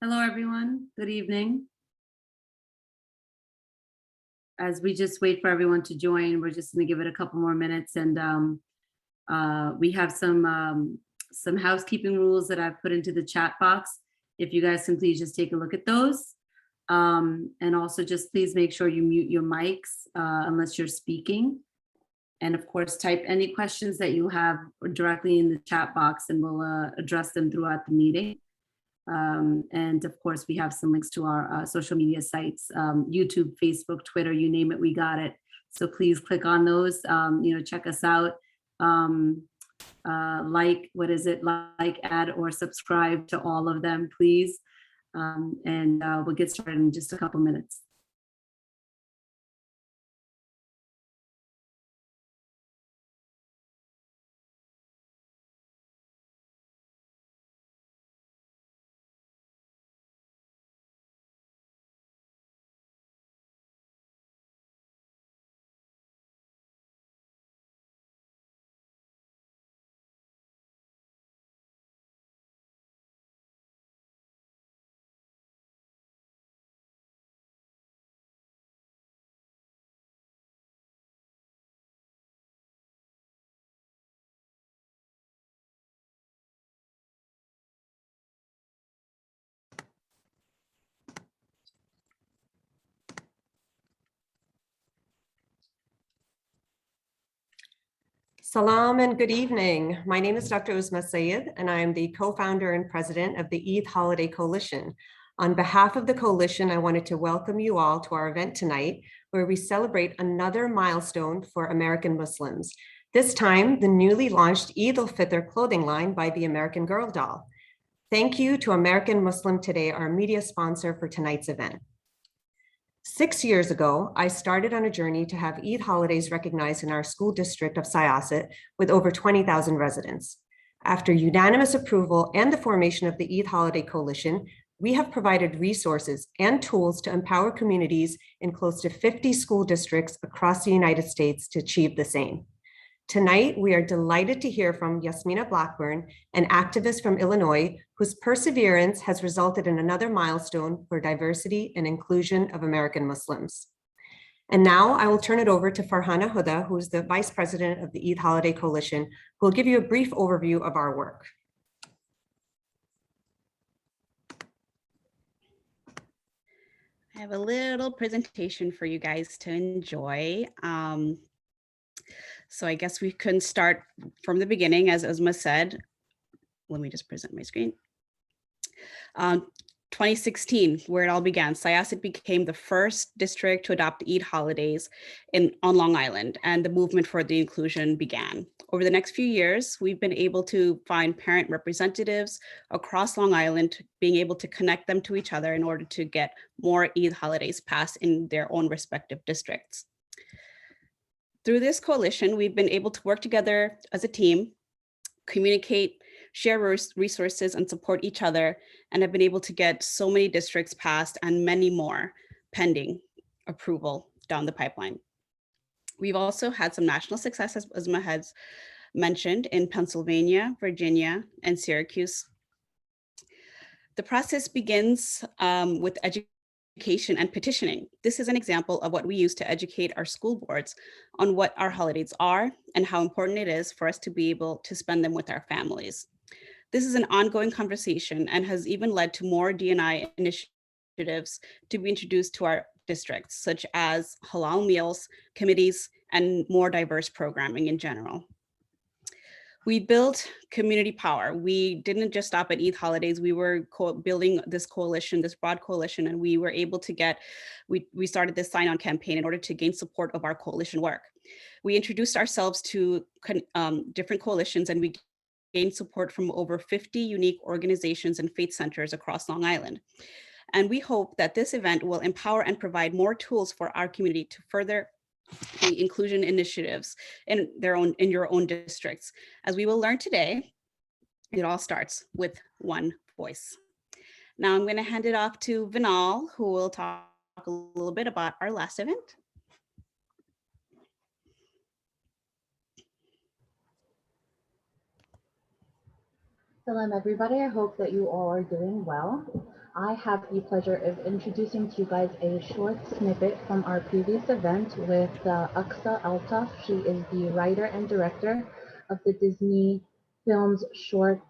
Hello, everyone. Good evening. As we just wait for everyone to join, we're just going to give it a couple more minutes, and we have some housekeeping rules that I've put into the chat box. If you guys can please just take a look at those, and also just please make sure you mute your mics unless you're speaking. And of course, type any questions that you have directly in the chat box, and we'll address them throughout the meeting. And of course, we have some links to our social media sites, YouTube, Facebook, Twitter, you name it, we got it. So please click on those, check us out. Like, add or subscribe to all of them, please. And we'll get started in just a couple minutes. Salam and good evening. My name is Dr. Uzma Sayed, and I am the co-founder and president of the Eid Holiday Coalition. On behalf of the coalition, I wanted to welcome you all to our event tonight, where we celebrate another milestone for American Muslims. This time, the newly launched Eid al Fitr clothing line by the American Girl doll. Thank you to American Muslim Today, our media sponsor for tonight's event. 6 years ago, I started on a journey to have Eid holidays recognized in our school district of Syosset with over 20,000 residents. After unanimous approval and the formation of the Eid Holiday Coalition, we have provided resources and tools to empower communities in close to 50 school districts across the United States to achieve the same. Tonight, we are delighted to hear from Yasmina Blackburn, an activist from Illinois, whose perseverance has resulted in another milestone for diversity and inclusion of American Muslims. And now I will turn it over to Farhana Huda, who is the Vice President of the Eid Holiday Coalition, who will give you a brief overview of our work. I have a little presentation for you guys to enjoy. So I guess we can start from the beginning, as Uzma said. Let me just present my screen. 2016, where it all began, Syosset became the first district to adopt Eid holidays on Long Island, and the movement for the inclusion began. Over the next few years, we've been able to find parent representatives across Long Island, being able to connect them to each other in order to get more Eid holidays passed in their own respective districts. Through this coalition, we've been able to work together as a team, communicate, share resources, and support each other, and have been able to get so many districts passed and many more pending approval down the pipeline. We've also had some national success, as Uzma has mentioned, in Pennsylvania, Virginia, and Syracuse. The process begins with education and petitioning. This is an example of what we use to educate our school boards on what our holidays are and how important it is for us to be able to spend them with our families. This is an ongoing conversation and has even led to more D&I initiatives to be introduced to our districts, such as halal meals, committees, and more diverse programming in general. We built community power. We didn't just stop at Eid holidays. We were building this coalition, this broad coalition, and we were able to we started this sign-on campaign in order to gain support of our coalition work. We introduced ourselves to different coalitions, and we gained support from over 50 unique organizations and faith centers across Long Island. And we hope that this event will empower and provide more tools for our community to further the inclusion initiatives in your own districts. As we will learn today, it all starts with one voice. Now I'm going to hand it off to Vinal, who will talk a little bit about our last event. Salam everybody, I hope that you all are doing well. I have the pleasure of introducing to you guys a short snippet from our previous event with Aqsa Altaf. She is the writer and director of the Disney Films a short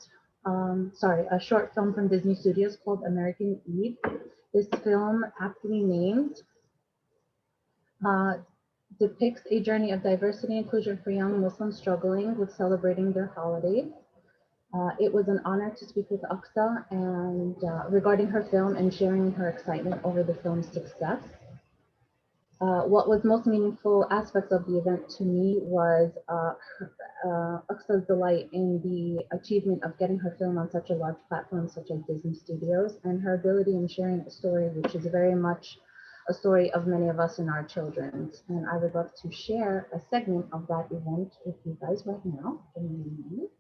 film from Disney Studios called American Eid. This film, aptly named, depicts a journey of diversity and inclusion for young Muslims struggling with celebrating their holiday. It was an honor to speak with Aqsa and regarding her film and sharing her excitement over the film's success. What was most meaningful aspects of the event to me was Aqsa's delight in the achievement of getting her film on such a large platform such as Disney Studios, and her ability in sharing a story which is very much a story of many of us and our children. And I would love to share a segment of that event with you guys right now. Give me a minute.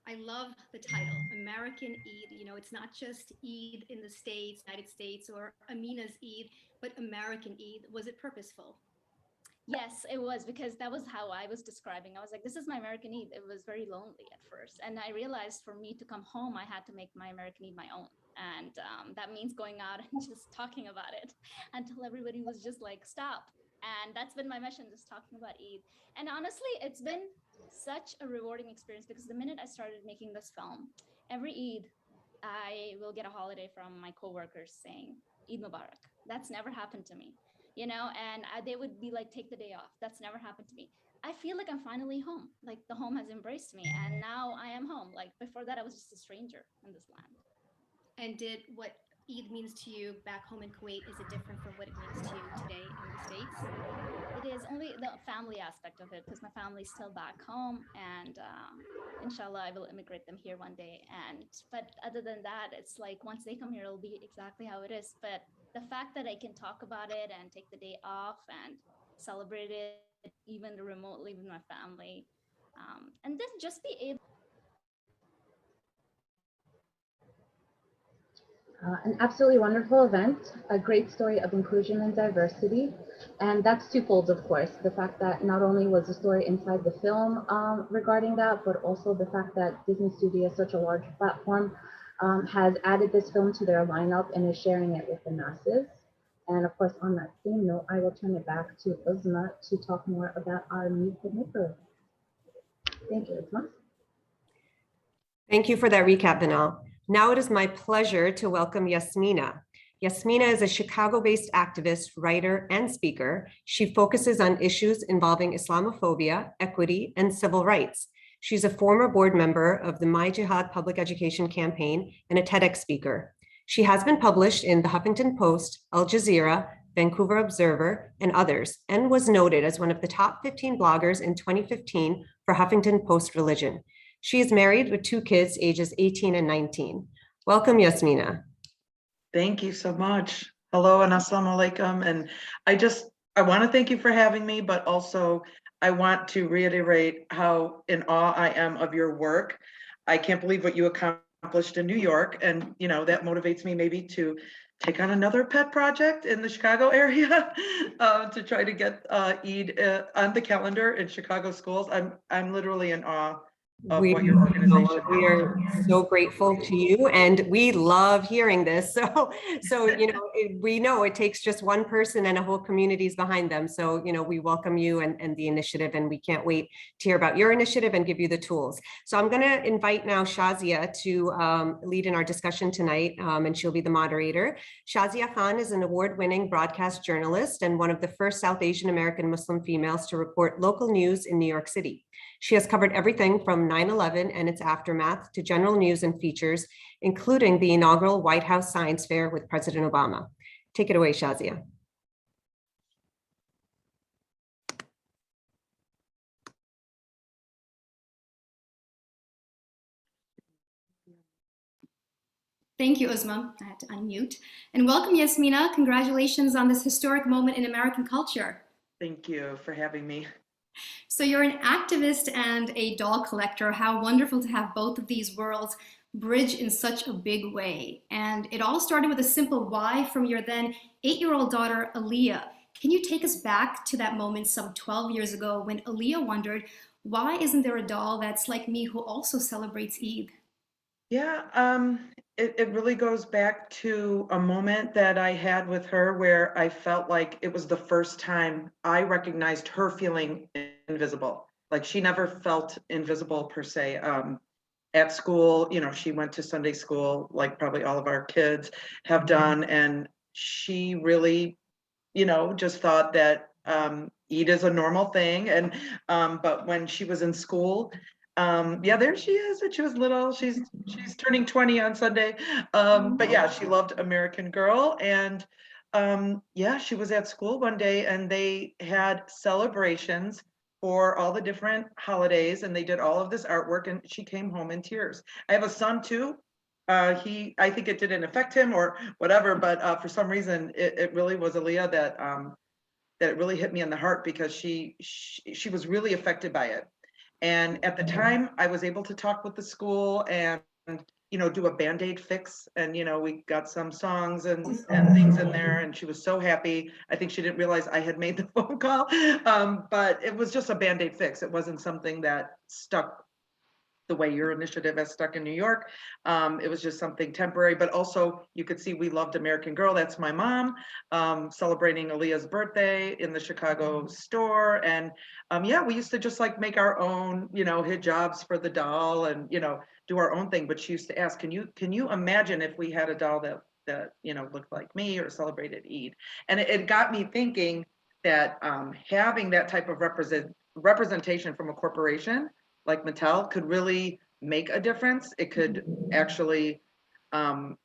I love the title, American Eid. You know, it's not just Eid in the States, United States, or Amina's Eid, but American Eid. Was it purposeful? Yes, it was, because that was how I was describing. I was like, this is my American Eid. It was very lonely at first. And I realized for me to come home, I had to make my American Eid my own. And that means going out and just talking about it until everybody was just like, stop. And that's been my mission, just talking about Eid. And honestly, it's been such a rewarding experience, because the minute I started making this film, every Eid, I will get a holiday from my coworkers saying, Eid Mubarak. That's never happened to me. You know, and they would be like, take the day off. That's never happened to me. I feel like I'm finally home. Like the home has embraced me, and now I am home. Like before that, I was just a stranger in this land. And did what Eid means to you back home in Kuwait, is it different from what it means to you today in the States? It is only the family aspect of it, because my family's still back home, and inshallah, I will immigrate them here one day. But other than that, it's like once they come here, it'll be exactly how it is. But the fact that I can talk about it and take the day off and celebrate it, even remotely with my family, and then just be able. An absolutely wonderful event, a great story of inclusion and diversity. And that's twofold, of course. The fact that not only was the story inside the film regarding that, but also the fact that Disney Studios, such a large platform, has added this film to their lineup and is sharing it with the masses. And of course, on that same note, I will turn it back to Uzma to talk more about our Meet the Maker. Thank you, Uzma. Thank you for that recap, Vinal. Now it is my pleasure to welcome Yasmina. Yasmina is a Chicago-based activist, writer, and speaker. She focuses on issues involving Islamophobia, equity, and civil rights. She's a former board member of the My Jihad Public Education Campaign and a TEDx speaker. She has been published in the Huffington Post, Al Jazeera, Vancouver Observer, and others, and was noted as one of the top 15 bloggers in 2015 for Huffington Post Religion. She is married with 2 kids, ages 18 and 19. Welcome, Yasmina. Thank you so much. Hello and assalamu alaikum. And I want to thank you for having me, but also I want to reiterate how in awe I am of your work. I can't believe what you accomplished in New York. And, you know, that motivates me maybe to take on another pet project in the Chicago area to try to get Eid on the calendar in Chicago schools. I'm literally in awe of what your organization. We are so grateful to you, and we love hearing this. So you know, we know it takes just one person and a whole community's behind them. So you know, we welcome you and the initiative, and we can't wait to hear about your initiative and give you the tools. So I'm going to invite now Shazia to lead in our discussion tonight, and she'll be the moderator. Shazia Khan is an award-winning broadcast journalist and one of the first South Asian American Muslim females to report local news in New York City. She has covered everything from 9/11 and its aftermath to general news and features, including the inaugural White House Science Fair with President Obama. Take it away, Shazia. Thank you, Uzma. I had to unmute. And welcome, Yasmina. Congratulations on this historic moment in American culture. Thank you for having me. So you're an activist and a doll collector. How wonderful to have both of these worlds bridge in such a big way. And it all started with a simple why from your then 8-year-old daughter, Aaliyah. Can you take us back to that moment some 12 years ago when Aaliyah wondered, why isn't there a doll that's like me who also celebrates Eid? Yeah, it really goes back to a moment that I had with her where I felt like it was the first time I recognized her feeling invisible. Like she never felt invisible per se. At school, she went to Sunday school, like probably all of our kids have done, and she really, just thought that Eid is a normal thing. And but when she was in school, yeah, there she is. When she was little, she's turning 20 on Sunday. But yeah, she loved American Girl. And yeah, she was at school one day and they had celebrations for all the different holidays, and they did all of this artwork, and she came home in tears. I have a son too. I think it didn't affect him or whatever, but for some reason it really was Aaliyah that it really hit me in the heart, because she was really affected by it. And at the time, I was able to talk with the school and do a Band-Aid fix, and we got some songs and things in there, and she was so happy. I think she didn't realize I had made the phone call, but it was just a Band-Aid fix. It wasn't something that stuck the way your initiative has stuck in New York. It was just something temporary, but also you could see we loved American Girl. That's my mom, celebrating Aaliyah's birthday in the Chicago store. And yeah, we used to just like make our own, hijabs for the doll and, do our own thing. But she used to ask, can you imagine if we had a doll that looked like me or celebrated Eid? And it got me thinking that having that type of representation from a corporation like Mattel could really make a difference. It could actually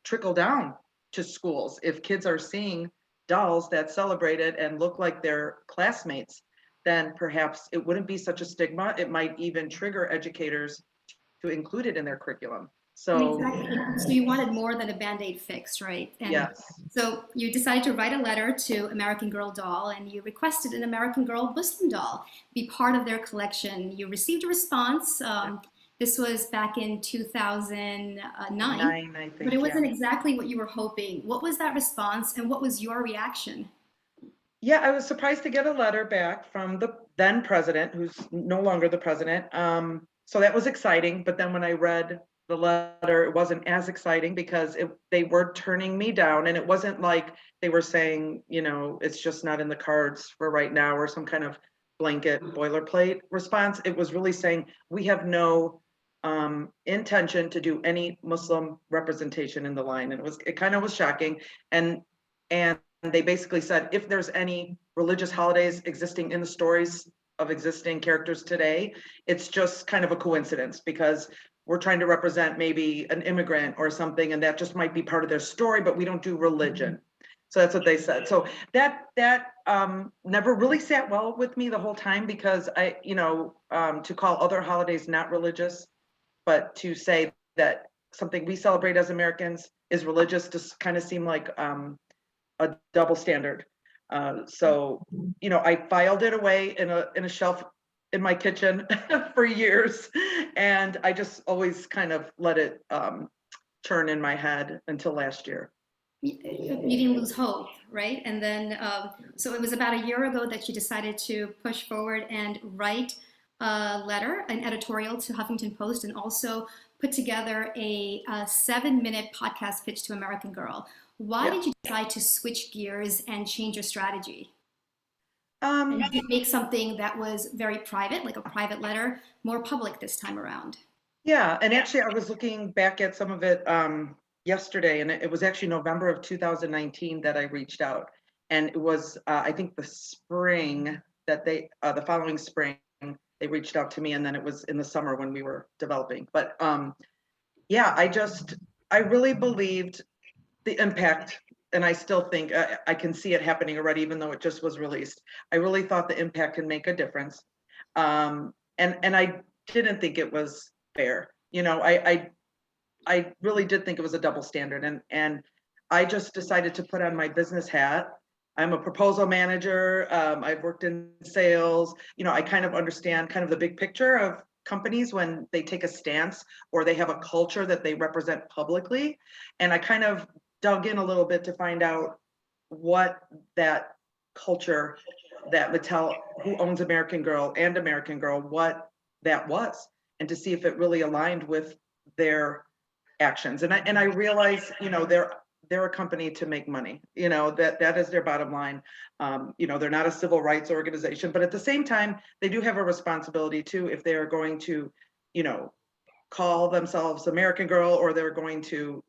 trickle down to schools. If kids are seeing dolls that celebrate it and look like their classmates, then perhaps it wouldn't be such a stigma. It might even trigger educators to include it in their curriculum. So Exactly. So you wanted more than a Band-Aid fix, right? And yes. so you decided to write a letter to American Girl doll, and you requested an American Girl Muslim doll be part of their collection. You received a response. This was back in 2009, I think, but it wasn't exactly what you were hoping. What was that response, and what was your reaction? Yeah, I was surprised to get a letter back from the then president, who's no longer the president. So that was exciting. But then when I read the letter, it wasn't as exciting, because they were turning me down, and it wasn't like they were saying, it's just not in the cards for right now, or some kind of blanket boilerplate response. It was really saying, we have no intention to do any Muslim representation in the line. And it kind of was shocking. And they basically said, if there's any religious holidays existing in the stories of existing characters today, it's just kind of a coincidence, because we're trying to represent maybe an immigrant or something, and that just might be part of their story, but we don't do religion. So that's what they said. So that never really sat well with me the whole time, because I, to call other holidays not religious, but to say that something we celebrate as Americans is religious, just kind of seemed like a double standard. So, I filed it away in a shelf in my kitchen for years, and I just always kind of let it churn in my head until last year. You didn't lose hope, right? And then, so it was about a year ago that you decided to push forward and write a letter, an editorial to Huffington Post, and also put together a 7-minute podcast pitch to American Girl. Why did you decide to switch gears and change your strategy? And make something that was very private, like a private letter, more public this time around? Yeah, and actually I was looking back at some of it yesterday, and it was actually November of 2019 that I reached out. And it was, I think the spring that the following spring, they reached out to me, and then it was in the summer when we were developing. But yeah, I really believed the impact, and I still think I can see it happening already, even though it just was released. I really thought the impact can make a difference. And I didn't think it was fair. I really did think it was a double standard, and I just decided to put on my business hat. I'm a proposal manager. I've worked in sales. I kind of understand kind of the big picture companies when they take a stance or they have a culture that they represent publicly. And I kind of dug in a little bit to find out what that culture that Mattel, who owns American Girl and American Girl, what that was, and to see if it really aligned with their actions. And I realize, you know, they're a company to make money, you know, that is their bottom line. You know, they're not a civil rights organization, but at the same time, they do have a responsibility too, if they are going to, you know, call themselves American Girl, or they're going to,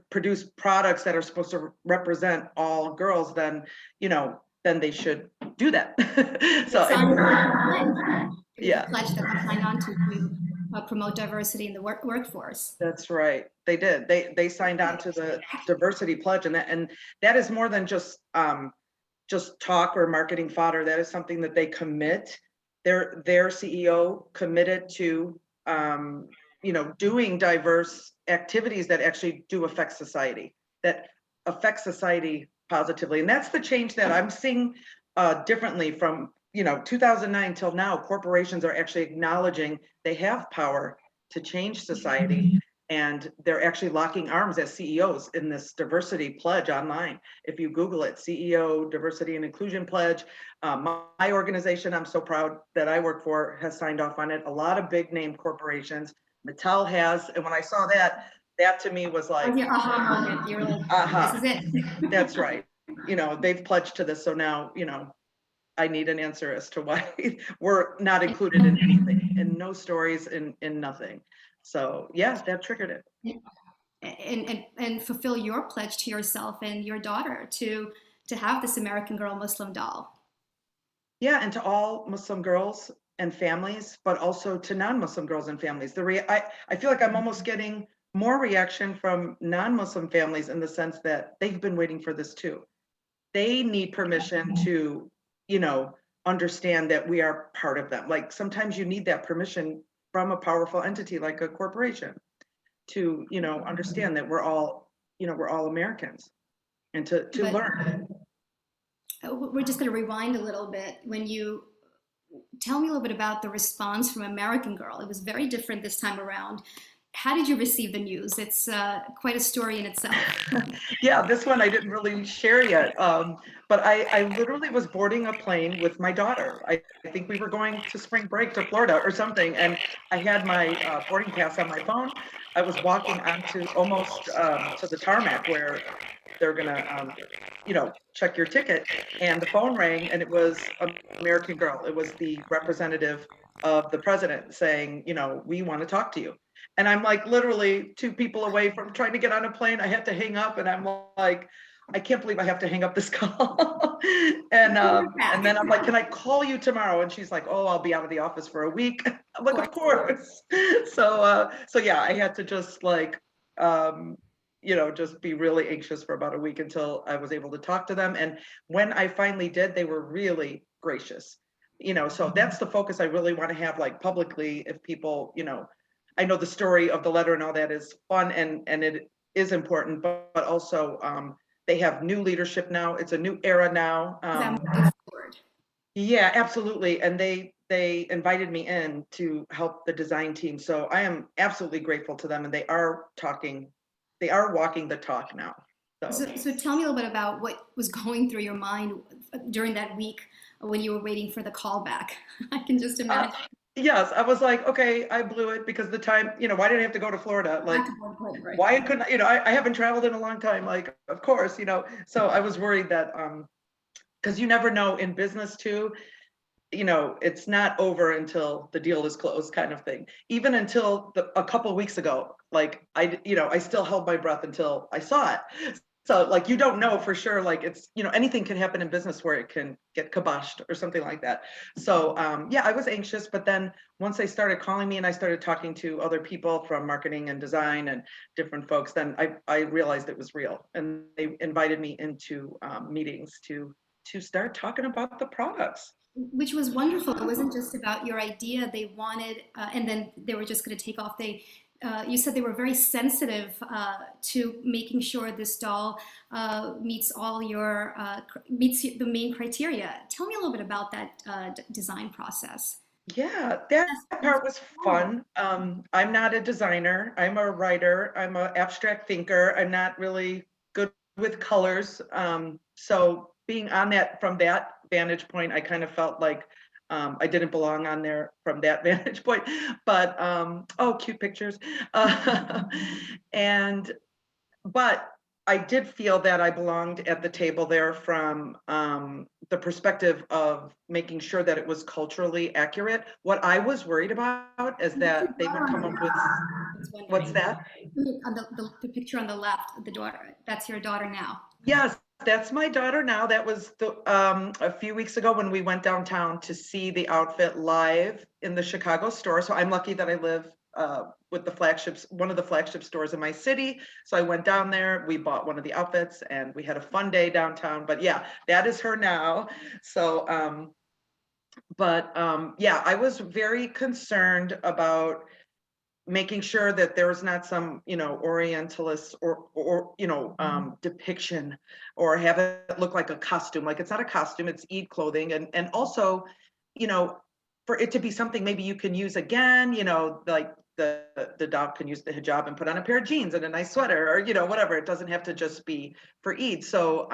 produce products that are supposed to represent all girls, then, you know, then they should do that. So, yeah. Pledge that they signed on to promote diversity in the workforce. That's right. They did. They signed on to the diversity pledge, and that is more than just talk or marketing fodder. That is something that they commit. Their CEO committed to doing diverse activities that actually do affect society, positively. And that's the change that I'm seeing differently from 2009 till now. Corporations are actually acknowledging they have power to change society, and they're actually locking arms as CEOs in this diversity pledge online. If you Google it, CEO Diversity and Inclusion Pledge, my organization, I'm so proud that I work for, has signed off on it. A lot of big name corporations, Mattel has, and when I saw that to me was like, your aha moment. You're like, this is it. That's right. They've pledged to this, so now, I need an answer as to why we're not included in anything, in no stories, in nothing. So yeah, that triggered it. And fulfill your pledge to yourself and your daughter to have this American Girl Muslim doll. Yeah, and to all Muslim girls and families, but also to non-Muslim girls and families. I feel like I'm almost getting more reaction from non-Muslim families, in the sense that they've been waiting for this too. They need permission to understand that we are part of them. Like, sometimes you need that permission from a powerful entity like a corporation to, understand that we're all Americans, and to learn. We're just going to rewind a little bit. When you tell me a little bit about the response from American Girl, it was very different this time around. How did you receive the news? It's quite a story in itself. Yeah, this one I didn't really share yet, but I literally was boarding a plane with my daughter. I think we were going to spring break to Florida or something, and I had my boarding pass on my phone. I was walking onto almost to the tarmac where they're gonna check your ticket, and the phone rang, and it was American Girl. It was the representative of the president saying, we want to talk to you. And I'm like literally 2 people away from trying to get on a plane. I had to hang up, and I'm like, I can't believe I have to hang up this call. and then I'm like, can I call you tomorrow? And she's like, oh, I'll be out of the office for a week. I'm like, of course. So yeah, I had to just like, just be really anxious for about a week until I was able to talk to them. And when I finally did, they were really gracious. So that's the focus I really want to have, like, publicly. If people, I know the story of the letter and all that is fun, and it is important, but also they have new leadership now. It's a new era now. Yeah, absolutely. And they invited me in to help the design team. So I am absolutely grateful to them, and they are walking the talk now. So tell me a little bit about what was going through your mind during that week when you were waiting for the call back. I can just imagine. Yes, I was like, okay, I blew it, because the time, why did I have to go to Florida? Like, why couldn't I haven't traveled in a long time. Like, of course, so I was worried that, because you never know in business too, it's not over until the deal is closed, kind of thing. Even until a couple of weeks ago, like I still held my breath until I saw it. So like, you don't know for sure, like, it's, anything can happen in business where it can get kiboshed or something like that. So yeah, I was anxious, but then once they started calling me and I started talking to other people from marketing and design and different folks, then I realized it was real. And they invited me into meetings to start talking about the products. Which was wonderful. It wasn't just about your idea. They wanted, and then they were just going to take off. You said they were very sensitive to making sure this doll meets the main criteria. Tell me a little bit about that design process. Yeah, that part was fun. I'm not a designer. I'm a writer. I'm an abstract thinker. I'm not really good with colors. So being on that from that vantage point, I kind of felt like I didn't belong on there from that vantage point. But oh, cute pictures. And but I did feel that I belonged at the table there from the perspective of making sure that it was culturally accurate. What I was worried about is that they would come up with, what's that? On the picture on the left, the daughter, that's your daughter now. Yes, that's my daughter now. That was a few weeks ago when we went downtown to see the outfit live in the Chicago store. So I'm lucky that I live with the flagships, one of the flagship stores in my city. So I went down there, we bought one of the outfits and we had a fun day downtown. But yeah, that is her now. So, yeah, I was very concerned about making sure that there was not some, Orientalist or depiction or have it look like a costume. Like it's not a costume, it's Eid clothing. And also, for it to be something maybe you can use again, like the dog can use the hijab and put on a pair of jeans and a nice sweater or, whatever. It doesn't have to just be for Eid. So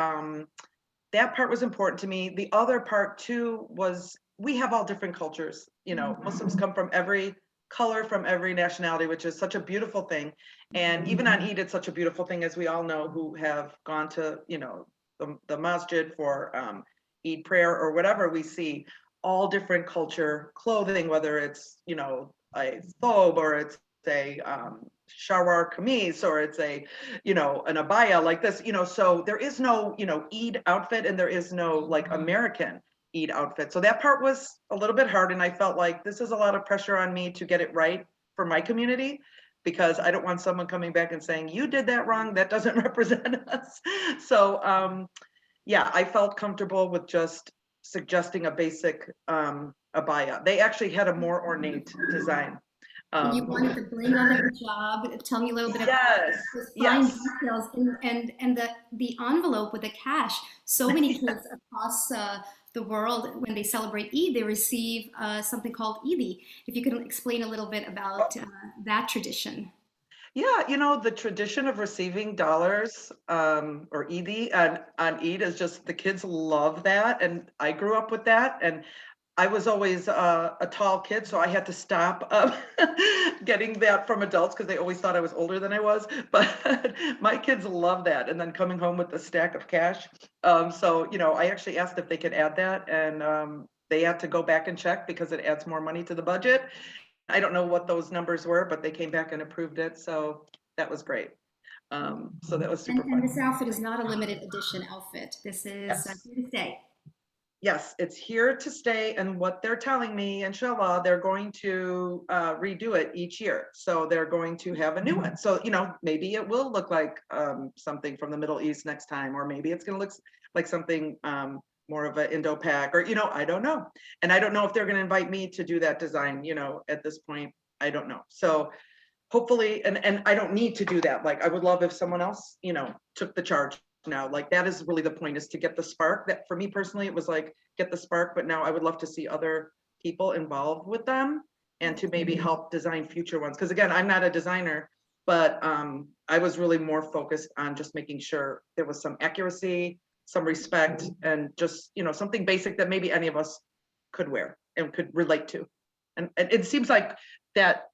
that part was important to me. The other part too was we have all different cultures. Muslims come from every color, from every nationality, which is such a beautiful thing. And even on Eid, it's such a beautiful thing, as we all know, who have gone to, the masjid for Eid prayer or whatever. We see all different culture clothing, whether it's, a thobe or it's a shalwar kameez or it's a, an abaya like this, so there is no, Eid outfit and there is no like American Eid outfit. So that part was a little bit hard. And I felt like this is a lot of pressure on me to get it right for my community, because I don't want someone coming back and saying, you did that wrong. That doesn't represent us. So yeah, I felt comfortable with just suggesting a basic abaya. They actually had a more ornate design. You wanted the bling on the hijab. Tell me a little bit about Yes, those fine yes. details and the envelope with the cash. So many kids across the world, when they celebrate Eid, they receive something called Eid. If you could explain a little bit about that tradition. Yeah, the tradition of receiving dollars or Eid on Eid is just, the kids love that. And I grew up with that. And I was always a tall kid, so I had to stop getting that from adults because they always thought I was older than I was. But my kids love that. And then coming home with a stack of cash. So, I actually asked if they could add that, and they had to go back and check because it adds more money to the budget. I don't know what those numbers were, but they came back and approved it. So that was great. So that was super And fun. this outfit is not a limited edition outfit. This is Yes. here to stay. Yes, it's here to stay. And what they're telling me, inshallah, they're going to redo it each year. So they're going to have a new one. So, maybe it will look like something from the Middle East next time, or maybe it's going to look like something more of an Indo-Pac, or, I don't know. And I don't know if they're going to invite me to do that design, at this point, I don't know. So hopefully, and I don't need to do that. Like, I would love if someone else, took the charge now. Like, that is really the point, is to get the spark. That for me personally, it was like, get the spark, but now I would love to see other people involved with them and to maybe help design future ones. Because again, I'm not a designer, but I was really more focused on just making sure there was some accuracy, some respect, and just, something basic that maybe any of us could wear and could relate to. And it seems like that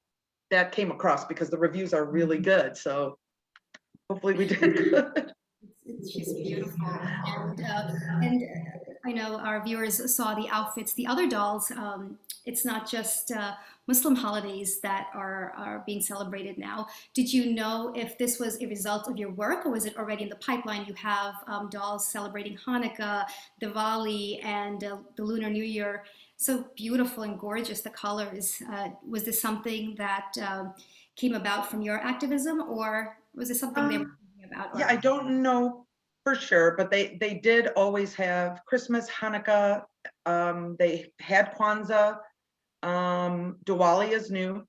came across because the reviews are really good. So hopefully we did good. It's just beautiful. And I know our viewers saw the outfits, the other dolls. It's not just Muslim holidays that are being celebrated now. Did you know if this was a result of your work, or was it already in the pipeline? You have dolls celebrating Hanukkah, Diwali, and the Lunar New Year. So beautiful and gorgeous, the colors. Was this something that came about from your activism, or was it something they were thinking about? Yeah, I don't know for sure, but they did always have Christmas, Hanukkah. They had Kwanzaa. Diwali is new,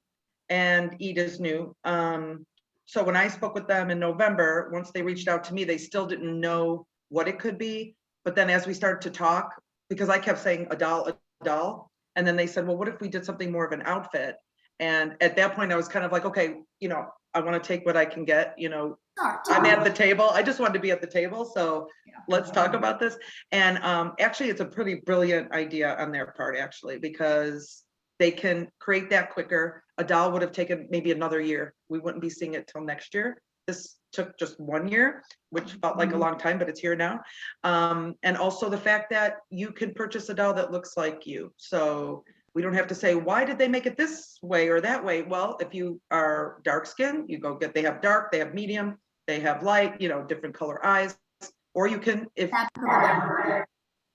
and Eid is new. So when I spoke with them in November, once they reached out to me, they still didn't know what it could be. But then as we started to talk, because I kept saying a doll, And then they said, well, what if we did something more of an outfit? And at that point I was kind of like, okay, you know, I want to take what I can get, you know, I'm at the table. I just wanted to be at the table. So let's talk about this. And actually it's a pretty brilliant idea on their part, actually, because they can create that quicker. A doll would have taken maybe another year. We wouldn't be seeing it till next year. This took just 1 year, which felt like a long time, but it's here now. And also the fact that you can purchase a doll that looks like you. So we don't have to say, why did they make it this way or that way? Well, if you are dark skinned, you go get, they have dark, they have medium, they have light, you know, different color eyes. Or you can, if,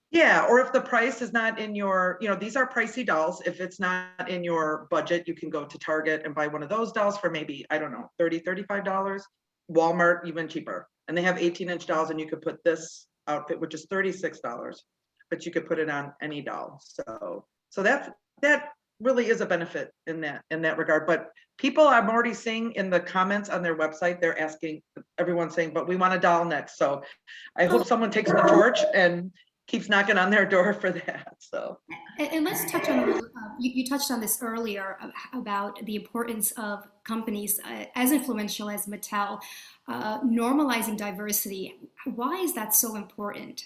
yeah, or if the price is not in your, you know, these are pricey dolls. If it's not in your budget, you can go to Target and buy one of those dolls for maybe, I don't know, $30, $35. Walmart, even cheaper. And they have 18-inch dolls, and you could put this outfit, which is $36, but you could put it on any doll. So that really is a benefit in that regard. But people, I'm already seeing in the comments on their website, they're asking, everyone's saying, but we want a doll next. So I hope someone takes the torch and keeps knocking on their door for that. So, and let's touch on you touched on this earlier about the importance of companies as influential as Mattel normalizing diversity. Why is that so important?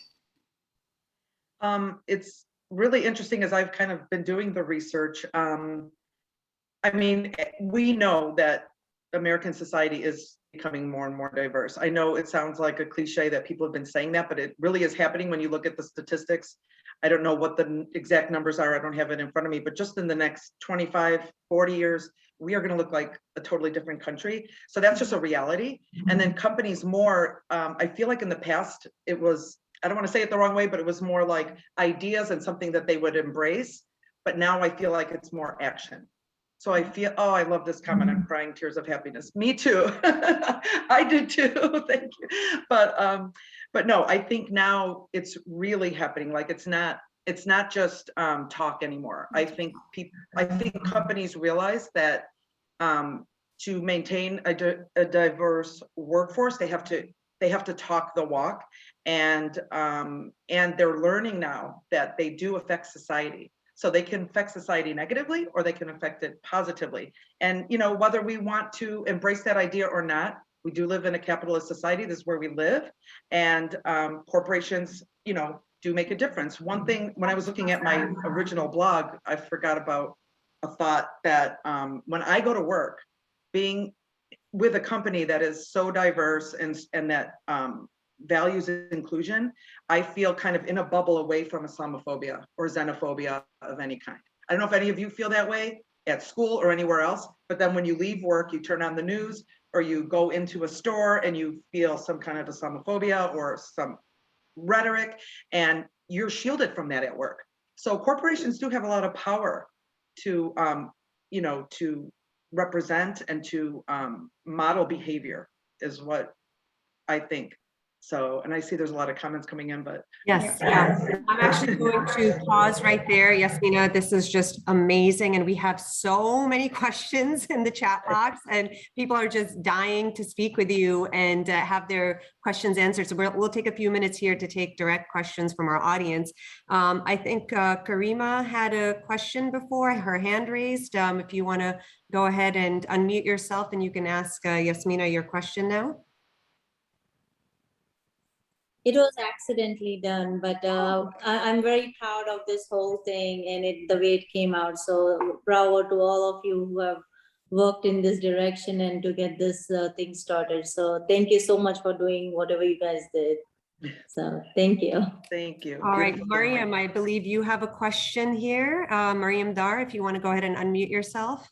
it's really interesting as I've kind of been doing the research. I mean, we know that American society is becoming more and more diverse. I know it sounds like a cliche that people have been saying that, but it really is happening when you look at the statistics. I don't know what the exact numbers are. I don't have it in front of me, but just in the next 25, 40 years, we are going to look like a totally different country. So that's just a reality. And then companies more, I feel like in the past, it was, I don't want to say it the wrong way, but it was more like ideas and something that they would embrace. But now I feel like it's more action. So I feel, oh, I love this comment. I'm crying tears of happiness. Me too. I did too. Thank you. But no, I think now it's really happening. Like it's not just talk anymore. I think companies realize that to maintain a diverse workforce, they have to talk the walk, and they're learning now that they do affect society. So they can affect society negatively, or they can affect it positively. And you know, whether we want to embrace that idea or not, we do live in a capitalist society. This is where we live, and corporations, you know, do make a difference. One thing, when I was looking at my original blog, I forgot about a thought that when I go to work, being with a company that is so diverse and that values inclusion, I feel kind of in a bubble away from Islamophobia or xenophobia of any kind. I don't know if any of you feel that way at school or anywhere else, but then when you leave work, you turn on the news or you go into a store and you feel some kind of Islamophobia or some rhetoric, and you're shielded from that at work. So corporations do have a lot of power to, you know, to represent and to model behavior is what I think. So, and I see there's a lot of comments coming in, but. Yes, yeah. I'm actually going to pause right there. Yasmina, this is just amazing. And we have so many questions in the chat box, and people are just dying to speak with you and have their questions answered. So we'll take a few minutes here to take direct questions from our audience. I think Karima had a question before, her hand raised. If you want to go ahead and unmute yourself, and you can ask Yasmina your question now. It was accidentally done, but I'm very proud of this whole thing and the way it came out. So bravo to all of you who have worked in this direction and to get this thing started. So thank you so much for doing whatever you guys did. So thank you. Thank you. All right, Mariam, I believe you have a question here. Mariam Dar, if you want to go ahead and unmute yourself.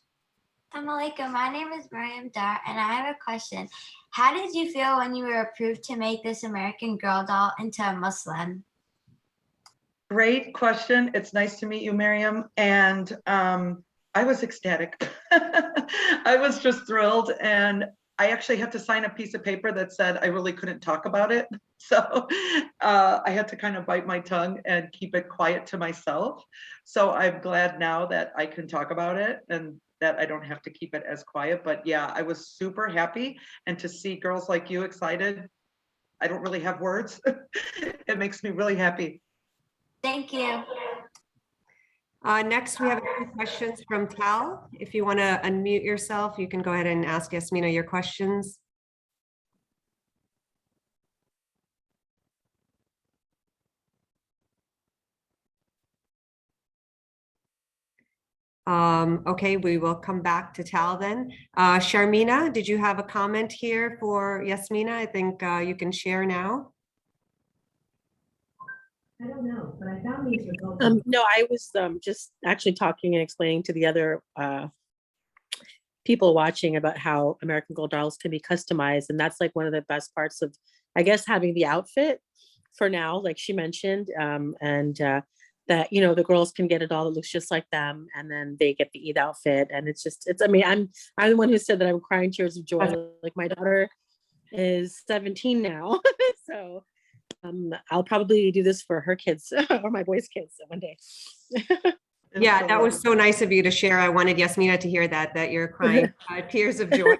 Assalamualaikum. My name is Mariam Dar, and I have a question. How did you feel when you were approved to make this American Girl doll into a Muslim? Great question. It's nice to meet you, Mariam. And I was ecstatic. I was just thrilled. And I actually had to sign a piece of paper that said I really couldn't talk about it. So I had to kind of bite my tongue and keep it quiet to myself. So I'm glad now that I can talk about it and that I don't have to keep it as quiet. But yeah, I was super happy. And to see girls like you excited, I don't really have words. It makes me really happy. Thank you. Next, we have a few questions from Tal. If you want to unmute yourself, you can go ahead and ask Yasmina your questions. Okay, we will come back to Tal then. Sharmina, did you have a comment here for Yasmina? I think you can share now. I don't know, but I found these results. No, I was just actually talking and explaining to the other people watching about how American Girl dolls can be customized. And that's like one of the best parts of, I guess, having the outfit for now, like she mentioned, that, you know, the girls can get a doll that looks just like them, and then they get the Eid outfit. And it's just, I mean, I'm the one who said that I'm crying tears of joy. Like my daughter is 17 now. So I'll probably do this for her kids or my boys' kids one day. Yeah, that was so nice of you to share. I wanted Yasmina to hear that you're crying tears of joy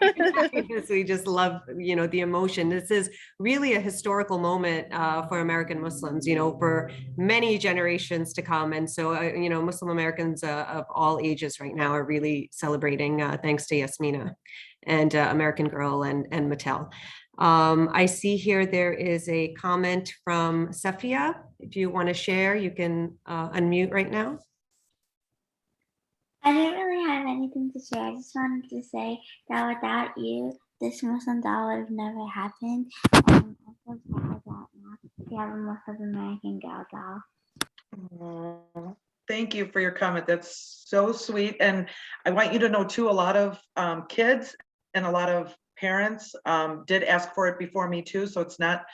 because we just love, you know, the emotion. This is really a historical moment for American Muslims, you know, for many generations to come. And so, you know, Muslim Americans of all ages right now are really celebrating thanks to Yasmina and American Girl and Mattel. I see here there is a comment from Safia. If you want to share, you can unmute right now. I didn't really have anything to share. I just wanted to say that without you, this Muslim doll would have never happened. I'm so proud that now we have a Muslim American Girl doll. Oh, thank you for your comment. That's so sweet. And I want you to know too, a lot of kids and a lot of parents did ask for it before me too. So it's not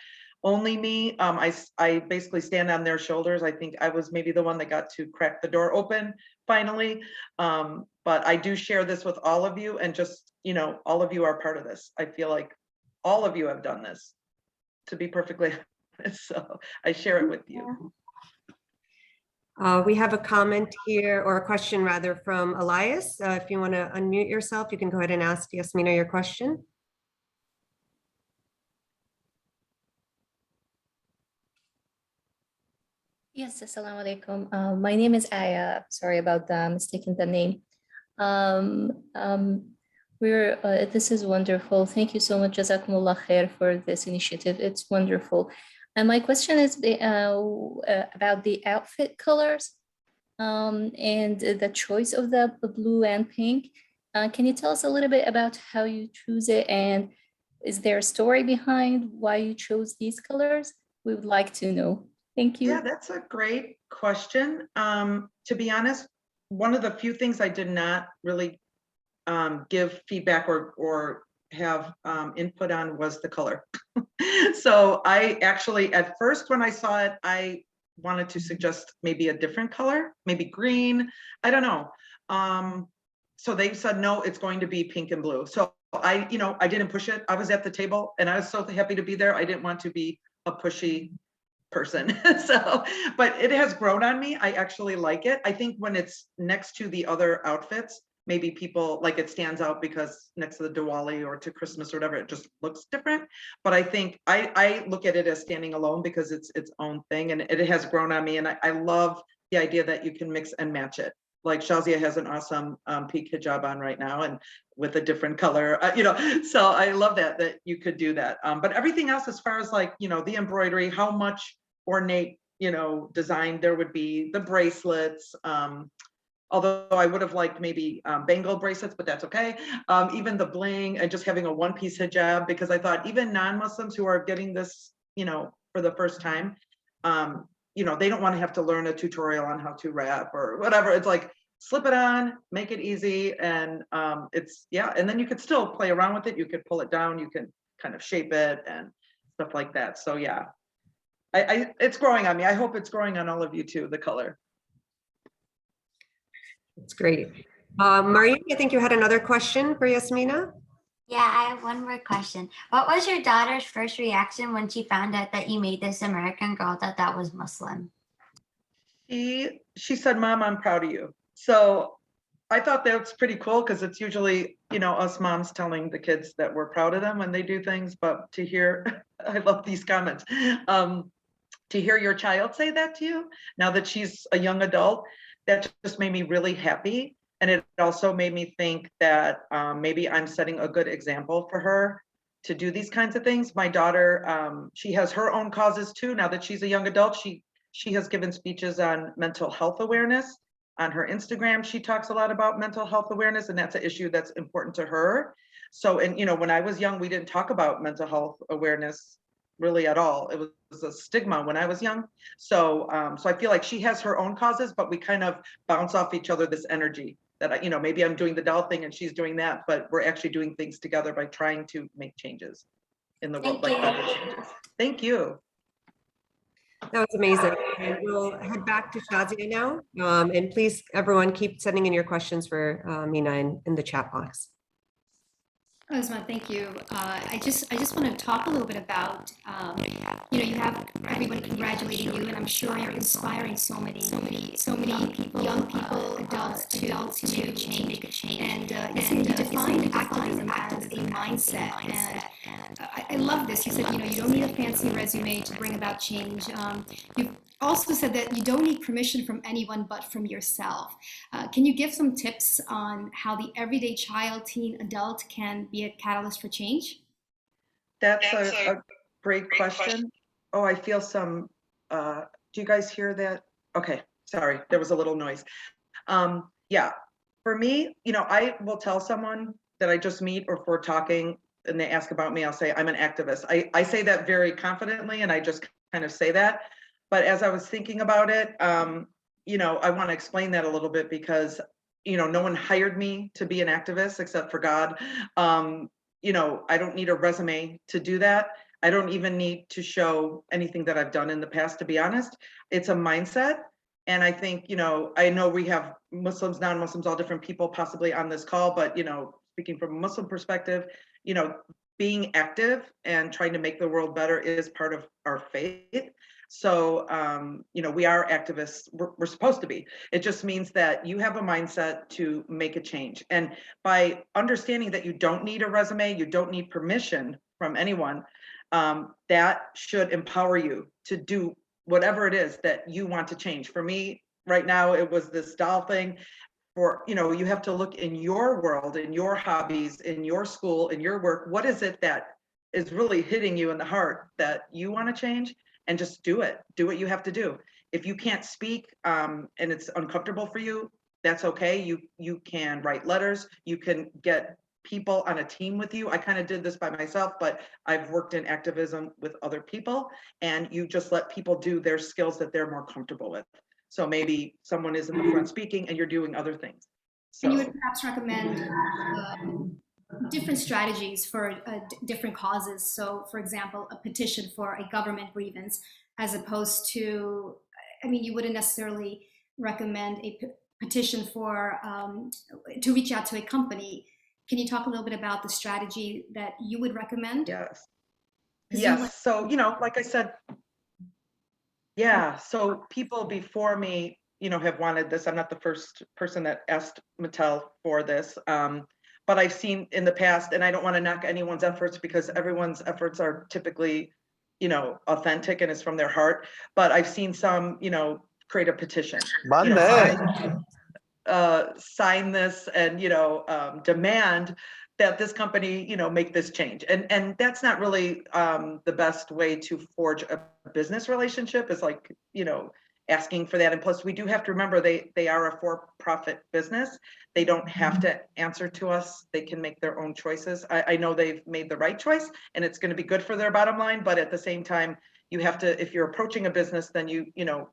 only me. I basically stand on their shoulders. I think I was maybe the one that got to crack the door open finally. But I do share this with all of you, and just, you know, all of you are part of this. I feel like all of you have done this, to be perfectly honest. So I share it with you. We have a comment here, or a question rather, from Elias. If you want to unmute yourself, you can go ahead and ask Yasmina your question. Yes, assalamu alaikum. My name is Aya. Sorry about mistaking the name. This is wonderful. Thank you so much, Jazakumullah khair, for this initiative. It's wonderful. And my question is about the outfit colors and the choice of the blue and pink. Can you tell us a little bit about how you choose it, and is there a story behind why you chose these colors? We would like to know. Thank you. Yeah, that's a great question. To be honest, one of the few things I did not really give feedback or have input on was the color. So I actually, at first when I saw it, I wanted to suggest maybe a different color, maybe green, I don't know. So they said, no, it's going to be pink and blue. So I didn't push it. I was at the table and I was so happy to be there. I didn't want to be a pushy person. So, but it has grown on me. I actually like it. I think when it's next to the other outfits, maybe people like it stands out because next to the Diwali or to Christmas or whatever, it just looks different. But I think I look at it as standing alone because it's its own thing, and it has grown on me. And I love the idea that you can mix and match it. Like Shazia has an awesome pink hijab on right now, and with a different color, so I love that you could do that. But everything else, as far as like, the embroidery, how much ornate, design there would be, the bracelets, although I would have liked maybe bangle bracelets, but that's okay. Even the bling and just having a one-piece hijab, because I thought even non-Muslims who are getting this, for the first time, they don't want to have to learn a tutorial on how to wrap or whatever. It's like, slip it on, make it easy. And and then you could still play around with it. You could pull it down, you can kind of shape it and stuff like that. So yeah, it's growing on me. I hope it's growing on all of you too, the color. That's great. Mariam, I think you had another question for Yasmina. Yeah, I have one more question. What was your daughter's first reaction when she found out that you made this American Girl that was Muslim? She said, "Mom, I'm proud of you." So I thought that's pretty cool, because it's usually, us moms telling the kids that we're proud of them when they do things. But to hear, I love these comments. To hear your child say that to you now that she's a young adult, that just made me really happy. And it also made me think that maybe I'm setting a good example for her to do these kinds of things. My daughter, she has her own causes too. Now that she's a young adult, she has given speeches on mental health awareness. On her Instagram, she talks a lot about mental health awareness, and that's an issue that's important to her. So, and you know, when I was young, we didn't talk about mental health awareness really at all. It was a stigma when I was young. So, so I feel like she has her own causes, but we kind of bounce off each other this energy that, you know, maybe I'm doing the doll thing and she's doing that, but we're actually doing things together by trying to make changes in the world, like better changes. Thank you. That was amazing. And we'll head back to Shazia now. And please, everyone, keep sending in your questions for Mina in the chat box. Osman, thank you. I just want to talk a little bit about, you know, you have everyone congratulating you, and I'm sure you're inspiring so many people, young people, adults to make a change. And you defined activism as a mindset, and I love this. You said, you know, you don't need a fancy resume to bring about change. You've also said that you don't need permission from anyone but from yourself. Can you give some tips on how the everyday child, teen, adult can be a catalyst for change? That's a great question. Oh, I feel some, do you guys hear that? Okay, sorry, there was a little noise. Yeah, for me, you know, I will tell someone that I just meet or if we're talking and they ask about me, I'll say, I'm an activist. I say that very confidently and I just kind of say that. But as I was thinking about it, you know, I want to explain that a little bit because, you know, no one hired me to be an activist except for God. You know, I don't need a resume to do that. I don't even need to show anything that I've done in the past, to be honest. It's a mindset. And I think, you know, I know we have Muslims, non-Muslims, all different people possibly on this call, but, you know, speaking from a Muslim perspective, you know, being active and trying to make the world better is part of our faith. So, you know, we are activists. We're supposed to be. It just means that you have a mindset to make a change. And by understanding that you don't need a resume, you don't need permission from anyone, that should empower you to do whatever it is that you want to change. For me, right now, it was this doll thing. For, you know, you have to look in your world, in your hobbies, in your school, in your work. What is it that is really hitting you in the heart that you want to change? And just do it. Do what you have to do. If you can't speak and it's uncomfortable for you, that's okay. You can write letters. You can get people on a team with you. I kind of did this by myself, but I've worked in activism with other people, and you just let people do their skills that they're more comfortable with. So maybe someone is in the front speaking and you're doing other things. So. And you would perhaps recommend different strategies for different causes. So, for example, a petition for a government grievance, as opposed to, I mean, you wouldn't necessarily recommend a petition for to reach out to a company. Can you talk a little bit about the strategy that you would recommend? Yes. Yes. So, you know, like I said, yeah. So people before me, you know, have wanted this. I'm not the first person that asked Mattel for this. But I've seen in the past, and I don't want to knock anyone's efforts because everyone's efforts are typically, you know, authentic and it's from their heart. But I've seen some, you know, create a petition, you know, sign this and, you know, demand that this company, you know, make this change. And that's not really the best way to forge a business relationship, is like, you know, asking for that. And plus we do have to remember they are a for-profit business. They don't have to answer to us. They can make their own choices. I know they've made the right choice and it's going to be good for their bottom line, but at the same time, you have to, if you're approaching a business, then you know,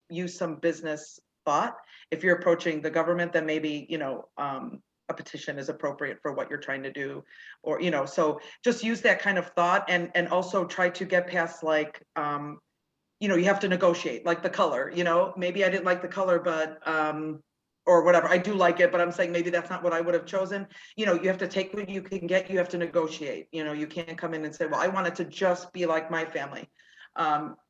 use some business thought. If you're approaching the government, then maybe, you know, a petition is appropriate for what you're trying to do, or, you know, so just use that kind of thought, and also try to get past, like, you know, you have to negotiate, like the color, you know, maybe I didn't like the color, but, or whatever, I do like it, but I'm saying maybe that's not what I would have chosen. You know, you have to take what you can get, you have to negotiate, you know, you can't come in and say, well, I want it to just be like my family.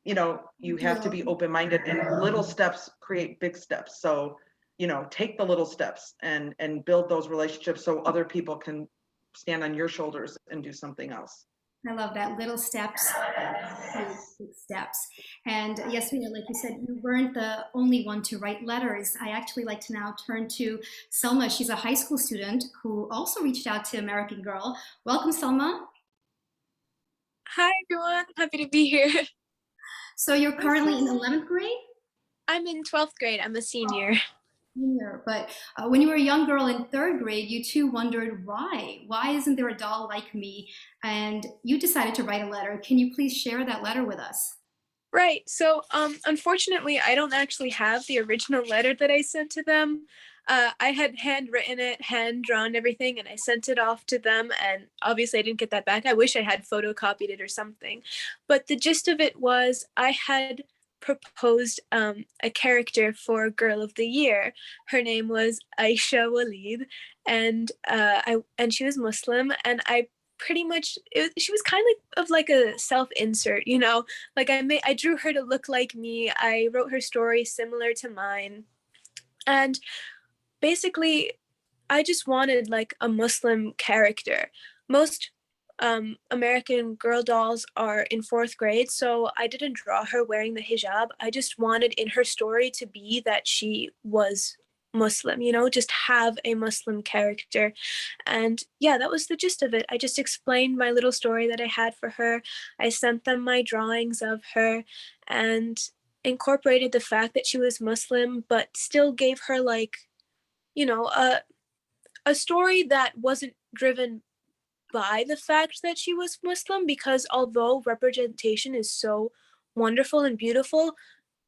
You know, you have to be open-minded, and little steps create big steps. So, you know, take the little steps and build those relationships so other people can stand on your shoulders and do something else. I love that. Little steps big steps. And Yasmina, like you said, you weren't the only one to write letters. I actually like to now turn to Selma. She's a high school student who also reached out to American Girl. Welcome, Selma. Hi, everyone. Happy to be here. So you're currently in 11th grade? I'm in 12th grade. I'm a senior. But when you were a young girl in 3rd grade, you too wondered why. Why isn't there a doll like me? And you decided to write a letter. Can you please share that letter with us? Right. So, unfortunately, I don't actually have the original letter that I sent to them. I had handwritten it, hand drawn everything, and I sent it off to them. And obviously, I didn't get that back. I wish I had photocopied it or something. But the gist of it was I had proposed a character for Girl of the Year. Her name was Aisha Walid, and she was Muslim, and I pretty much she was kind of like a self-insert, you know, like I drew her to look like me. I wrote her story similar to mine, and basically I just wanted like a Muslim character. Most American Girl dolls are in 4th grade, so I didn't draw her wearing the hijab. I just wanted in her story to be that she was Muslim, you know, just have a Muslim character. And yeah, that was the gist of it. I just explained my little story that I had for her. I sent them my drawings of her and incorporated the fact that she was Muslim, but still gave her like, you know, a story that wasn't driven by the fact that she was Muslim, because although representation is so wonderful and beautiful,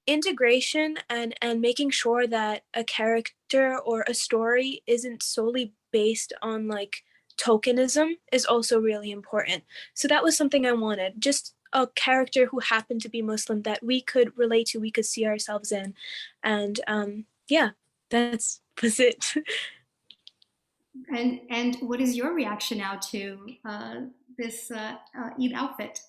integration and making sure that a character or a story isn't solely based on like tokenism is also really important. So that was something I wanted, just a character who happened to be Muslim that we could relate to, we could see ourselves in. And yeah, that's was it. And what is your reaction now to this Eid outfit?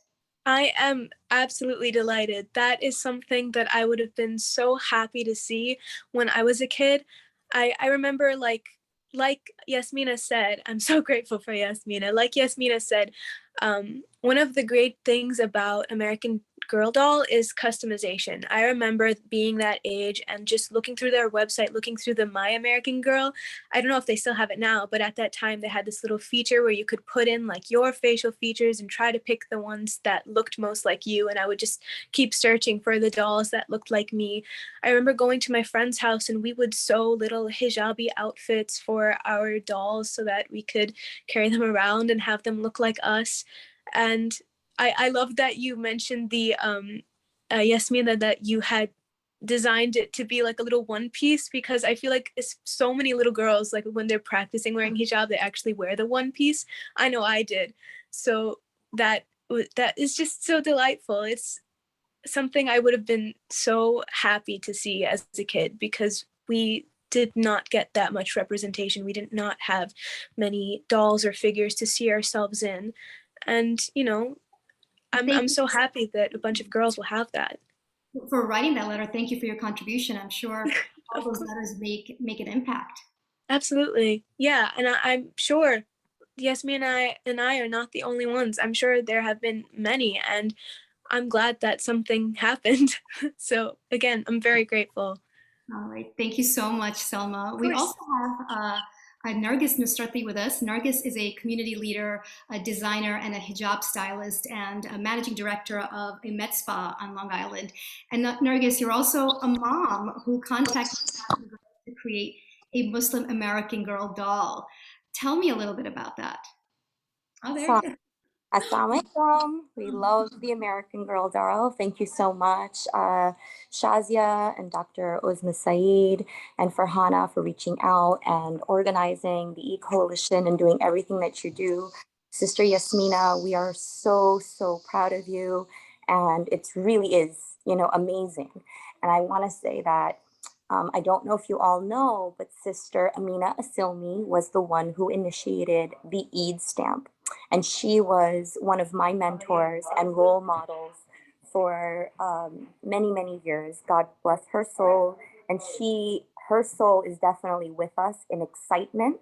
I am absolutely delighted. That is something that I would have been so happy to see when I was a kid. I remember like Yasmina said, I'm so grateful for Yasmina. Like Yasmina said, one of the great things about American Girl doll is customization. I remember being that age and just looking through their website, looking through the My American Girl. I don't know if they still have it now, but at that time they had this little feature where you could put in like your facial features and try to pick the ones that looked most like you. And I would just keep searching for the dolls that looked like me. I remember going to my friend's house and we would sew little hijabi outfits for our dolls so that we could carry them around and have them look like us. And I love that you mentioned the Yasmina, that you had designed it to be like a little one piece, because I feel like so many little girls, like when they're practicing wearing hijab, they actually wear the one piece. I know I did. So that is just so delightful. It's something I would have been so happy to see as a kid, because we did not get that much representation. We did not have many dolls or figures to see ourselves in. And, you know, I'm so happy that a bunch of girls will have that. For writing that letter, thank you for your contribution. I'm sure all those letters make an impact. Absolutely. Yeah. And I'm sure Yasmina and I are not the only ones. I'm sure there have been many, and I'm glad that something happened. So again, I'm very grateful. All right. Thank you so much, Selma. We also have Nargis Nusrati with us. Nargis is a community leader, a designer, and a hijab stylist, and a managing director of a med spa on Long Island. And Nargis, you're also a mom who contacted to create a Muslim American Girl doll. Tell me a little bit about that. Oh, there it is. Assalamu alaikum. We love the American Girl doll. Thank you so much, Shazia and Dr. Uzma Saeed and Farhana for reaching out and organizing the E-Coalition and doing everything that you do. Sister Yasmina, we are so, so proud of you. And it really is, you know, amazing. And I want to say that I don't know if you all know, but Sister Amina Asilmi was the one who initiated the Eid stamp. And she was one of my mentors and role models for many, many years. God bless her soul. And her soul is definitely with us in excitement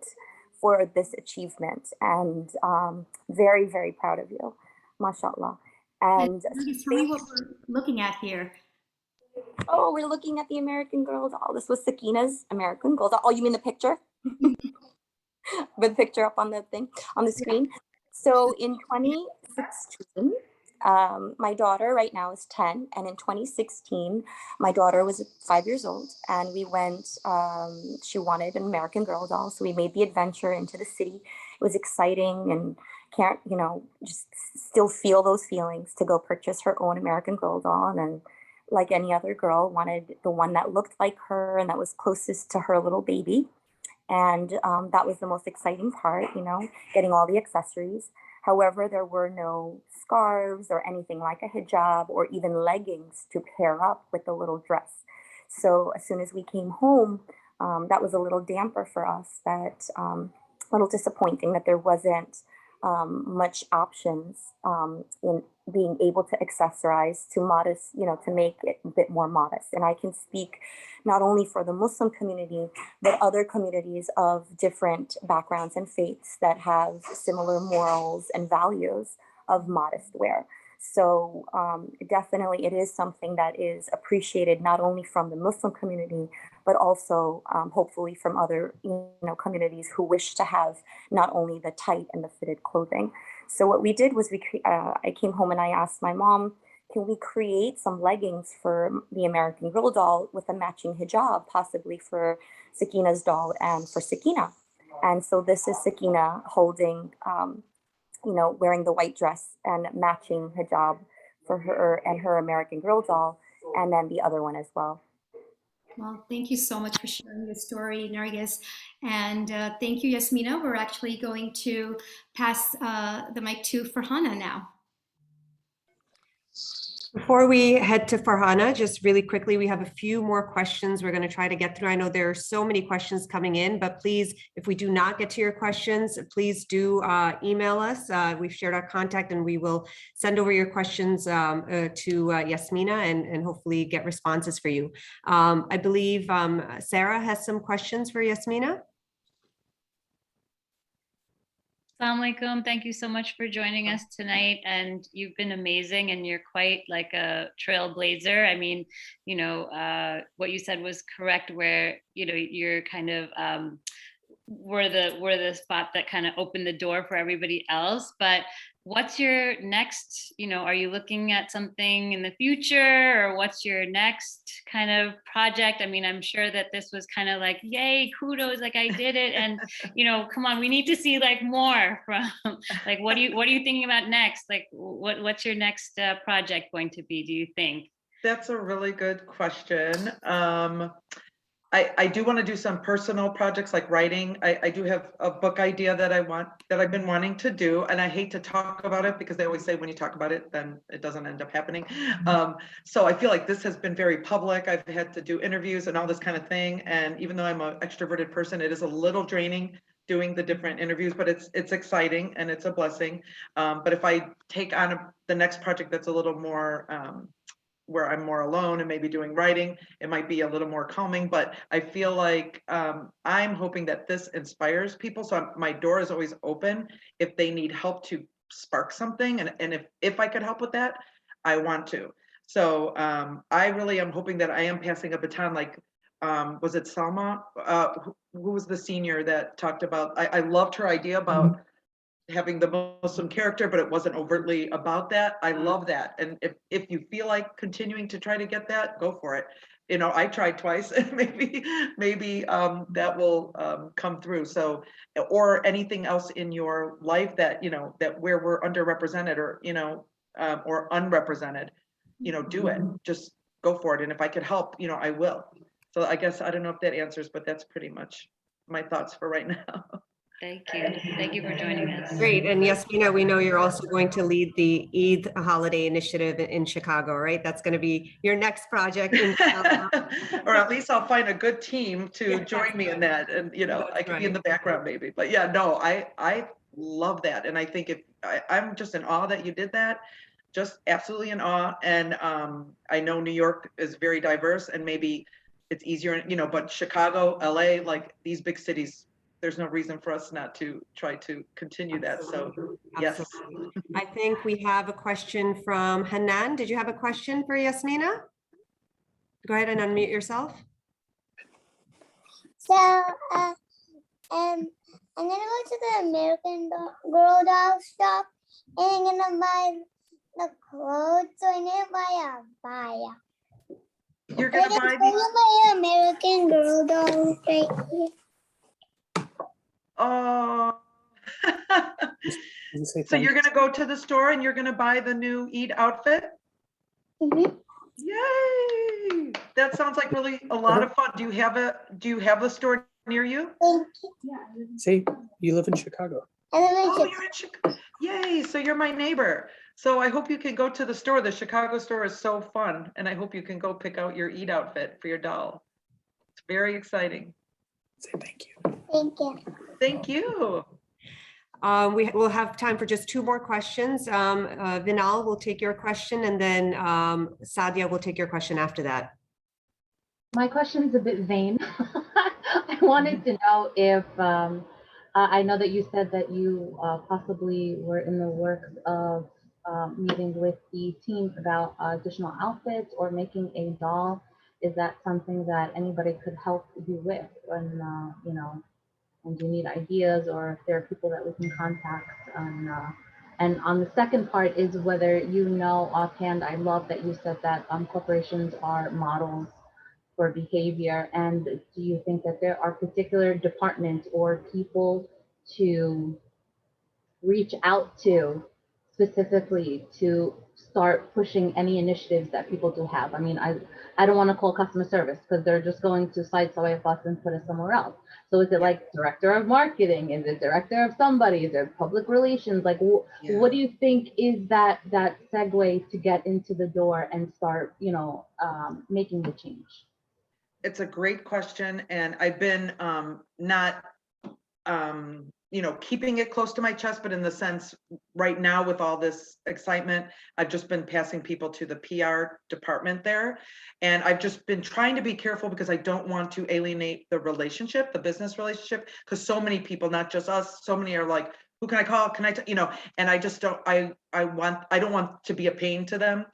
for this achievement. And very, very proud of you. MashaAllah. And Tell me what we're looking at here. oh, we're looking at the American Girl doll. This was Sakina's American Girl doll. Oh, you mean the picture? With the picture up on the thing, on the screen. So in 2016, my daughter right now is 10. And in 2016, my daughter was 5 years old. And we went, she wanted an American Girl doll. So we made the adventure into the city. It was exciting and can't, you know, just still feel those feelings to go purchase her own American Girl doll. And then, like any other girl, wanted the one that looked like her and that was closest to her little baby. And that was the most exciting part, you know, getting all the accessories. However, there were no scarves or anything like a hijab or even leggings to pair up with the little dress. So as soon as we came home, that was a little damper for us, that a little disappointing that there wasn't much options in being able to accessorize to modest, you know, to make it a bit more modest. And I can speak not only for the Muslim community, but other communities of different backgrounds and faiths that have similar morals and values of modest wear. So definitely it is something that is appreciated not only from the Muslim community, but also hopefully from other, you know, communities who wish to have not only the tight and the fitted clothing. So what we did was I came home and I asked my mom, can we create some leggings for the American Girl doll with a matching hijab, possibly for Sakina's doll and for Sakina? And so this is Sakina holding, you know, wearing the white dress and matching hijab for her and her American Girl doll, and then the other one as well. Well, thank you so much for sharing your story, Nargis. And thank you, Yasmina. We're actually going to pass the mic to Farhana now. Before we head to Farhana, just really quickly, we have a few more questions we're going to try to get through. I know there are so many questions coming in, but please, if we do not get to your questions, please do email us. We've shared our contact and we will send over your questions to Yasmina and hopefully get responses for you. I believe Sarah has some questions for Yasmina. Assalamu alaikum. Thank you so much for joining us tonight. And you've been amazing and you're quite like a trailblazer. I mean, you know, what you said was correct where, you know, you're kind of, we're the spot that kind of opened the door for everybody else. But what's your next, you know, are you looking at something in the future or what's your next kind of project? I mean, I'm sure that this was kind of like, yay, kudos, like I did it. And, you know, come on, we need to see like more from like, what are you thinking about next? Like what's your next project going to be, do you think? That's a really good question. I do want to do some personal projects like writing. I do have a book idea that I've been wanting to do, and I hate to talk about it because they always say when you talk about it, then it doesn't end up happening. So I feel like this has been very public. I've had to do interviews and all this kind of thing. And even though I'm an extroverted person, it is a little draining doing the different interviews, but it's exciting and it's a blessing. But if I take on the next project that's a little more, where I'm more alone and maybe doing writing, it might be a little more calming, but I feel like I'm hoping that this inspires people. So my door is always open if they need help to spark something. And if I could help with that, I want to. So I really am hoping that I am passing a baton, like, was it Salma? Who was the senior that talked about, I loved her idea about having the Muslim character, but it wasn't overtly about that. I love that. And if you feel like continuing to try to get that, go for it. You know, I tried twice and maybe that will come through. So, or anything else in your life that, you know, that where we're underrepresented or, you know, or unrepresented, you know, do it, just go for it. And if I could help, you know, I will. So I guess, I don't know if that answers, but that's pretty much my thoughts for right now. Thank you. Thank you for joining us. Great. And Yasmina, we know you're also going to lead the Eid holiday initiative in Chicago, right? That's going to be your next project. Or at least I'll find a good team to join me in that. And, you know, I could be in the background maybe. But yeah, no, I love that. And I think I'm just in awe that you did that. Just absolutely in awe. And I know New York is very diverse and maybe it's easier, you know, but Chicago, LA, like these big cities, there's no reason for us not to try to continue that. So yes. Absolutely. I think we have a question from Hanan. Did you have a question for Yasmina? Go ahead and unmute yourself. So, I'm gonna go to the American Girl doll shop and I'm gonna buy the clothes. So I need to buy a baya. You're gonna buy my American Girl doll right here. Oh. So you're gonna go to the store and you're gonna buy the new Eid outfit? Mm-hmm. Yay! That sounds like really a lot of fun. Do you have a store near you? Thank you. See, you live in Chicago. I live in Oh, you're in Chicago. Yay! So you're my neighbor. So I hope you can go to the store. The Chicago store is so fun, and I hope you can go pick out your Eid outfit for your doll. It's very exciting. Say thank you. Thank you. Thank you. We will have time for just 2 more questions. Vinal will take your question, and then Sadia will take your question after that. My question is a bit vain. I wanted to know if, I know that you said that you possibly were in the works of meeting with the team about additional outfits or making a doll. Is that something that anybody could help you with? And, you know, and do you need ideas, or if there are people that we can contact? And on the second part is whether you know offhand, I love that you said that corporations are models for behavior. And do you think that there are particular departments or people to reach out to specifically to start pushing any initiatives that people do have? I mean, I don't want to call customer service because they're just going to sideswipe us and put us somewhere else. So is it like director of marketing? Is it director of somebody? Is it public relations? Like, what do you think is that segue to get into the door and start, you know, making the change? It's a great question, and I've been not you know, keeping it close to my chest, but in the sense right now with all this excitement, I've just been passing people to the PR department there. And I've just been trying to be careful because I don't want to alienate the relationship, the business relationship, because so many people, not just us, so many are like, who can I call? Can I, you know, and I just don't, I don't want to be a pain to them.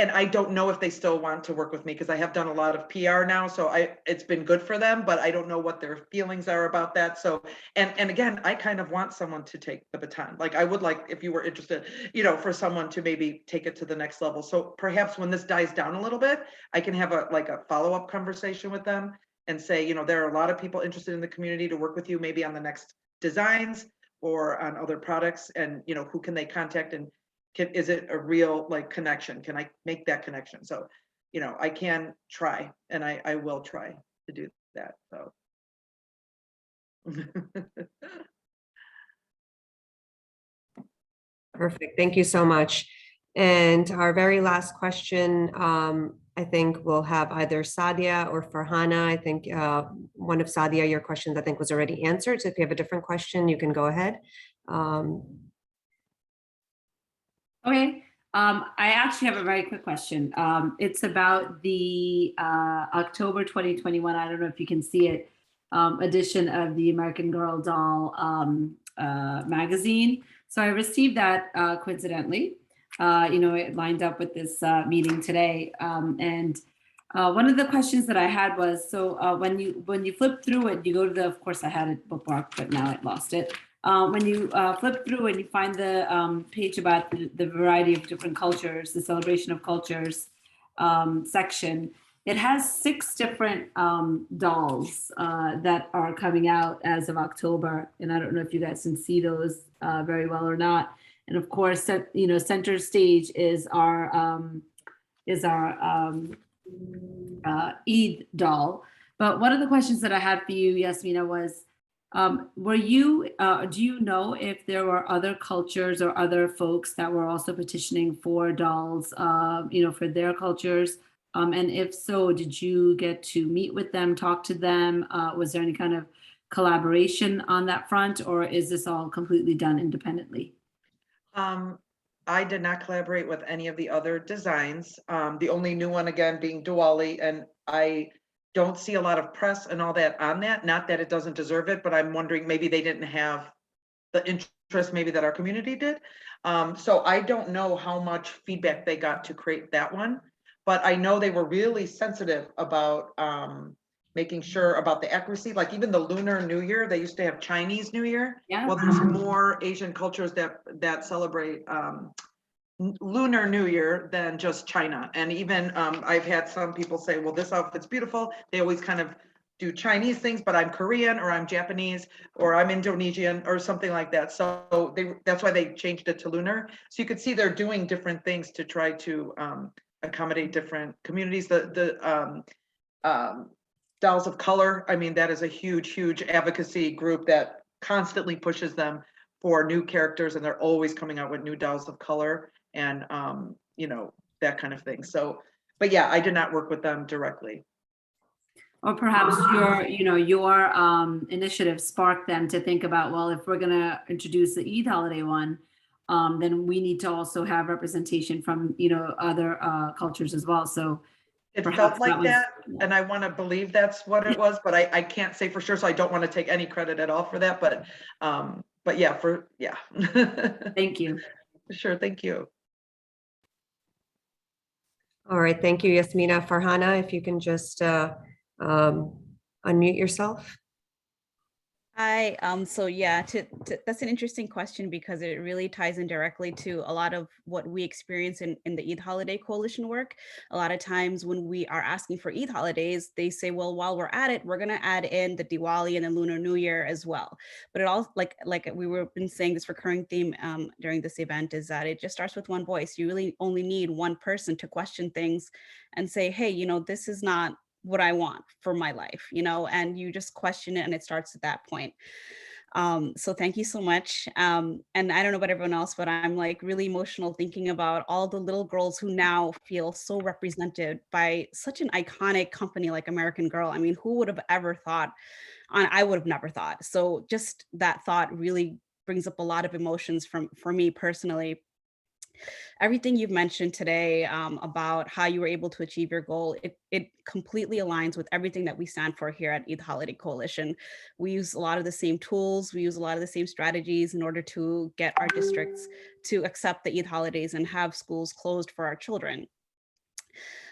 And I don't know if they still want to work with me because I have done a lot of PR now. So it's been good for them, but I don't know what their feelings are about that. So, and again, I kind of want someone to take the baton. Like I would like, if you were interested, you know, for someone to maybe take it to the next level. So perhaps when this dies down a little bit, I can have a follow-up conversation with them and say, you know, there are a lot of people interested in the community to work with you, maybe on the next designs or on other products, and, you know, who can they contact, and is it a real like connection? Can I make that connection? So, you know, I can try, and I will try to do that. So. Perfect. Thank you so much. And our very last question, I think we'll have either Sadia or Farhana. I think one of Sadia, your questions I think was already answered. So if you have a different question, you can go ahead. Okay, I actually have a very quick question. It's about the October 2021, I don't know if you can see it, edition of the American Girl doll magazine. So I received that coincidentally. You know, it lined up with this meeting today. And one of the questions that I had was, so when you flip through it, you go to the, of course I had it bookmarked, but now I lost it. When you flip through and you find the page about the variety of different cultures, the celebration of cultures section, it has 6 different dolls that are coming out as of October. And I don't know if you guys can see those very well or not. And of course, you know, center stage is our Eid doll. But one of the questions that I had for you, Yasmina, was, do you know if there were other cultures or other folks that were also petitioning for dolls, you know, for their cultures? And if so, did you get to meet with them, talk to them? Was there any kind of collaboration on that front, or is this all completely done independently? I did not collaborate with any of the other designs. The only new one, again, being Diwali, and I don't see a lot of press and all that on that. Not that it doesn't deserve it, but I'm wondering maybe they didn't have the interest maybe that our community did. So I don't know how much feedback they got to create that one, but I know they were really sensitive about making sure about the accuracy, like even the Lunar New Year, they used to have Chinese New Year. Yeah. Well, there's more Asian cultures that celebrate Lunar New Year than just China. And even I've had some people say, well, this outfit's beautiful. They always kind of do Chinese things, but I'm Korean or I'm Japanese or I'm Indonesian or something like that. So that's why they changed it to lunar. So you could see they're doing different things to try to accommodate different communities. The Dolls of Color, I mean, that is a huge advocacy group that constantly pushes them for new characters, and they're always coming out with new Dolls of Color and you know, that kind of thing. So, but yeah, I did not work with them directly. Or perhaps your initiative sparked them to think about, well, if we're gonna introduce the Eid holiday one, then we need to also have representation from, other cultures as well. So it perhaps felt like that, yeah. and I want to believe that's what it was, but I can't say for sure, so I don't want to take any credit at all for that. But yeah, Thank you. Sure, thank you. All right, thank you, Yasmina. Farhana, if you can just unmute yourself. Hi, so yeah, that's an interesting question because it really ties in directly to a lot of what we experience in the Eid Holiday Coalition work. A lot of times when we are asking for Eid holidays, they say, well, while we're at it, we're gonna add in the Diwali and the Lunar New Year as well. But it all, like we were been saying, this recurring theme during this event is that it just starts with one voice. You really only need one person to question things and say, hey, this is not what I want for my life, and you just question it and it starts at that point. So thank you so much. And I don't know about everyone else, but I'm like really emotional thinking about all the little girls who now feel so represented by such an iconic company like American Girl. I mean, who would have ever thought? I would have never thought. So just that thought really brings up a lot of emotions for me personally. Everything you've mentioned today about how you were able to achieve your goal, it completely aligns with everything that we stand for here at Eid Holiday Coalition. We use a lot of the same tools, we use a lot of the same strategies in order to get our districts to accept the Eid holidays and have schools closed for our children.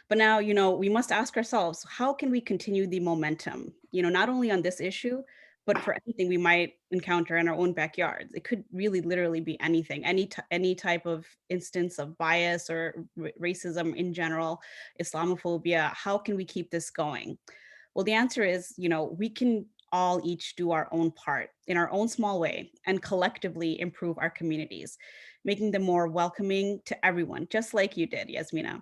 But now, we must ask ourselves, how can we continue the momentum, not only on this issue, but for anything we might encounter in our own backyards. It could really literally be anything, any type of instance of bias or racism in general, Islamophobia. How can we keep this going? Well, the answer is, we can all each do our own part in our own small way and collectively improve our communities, making them more welcoming to everyone, just like you did, Yasmina.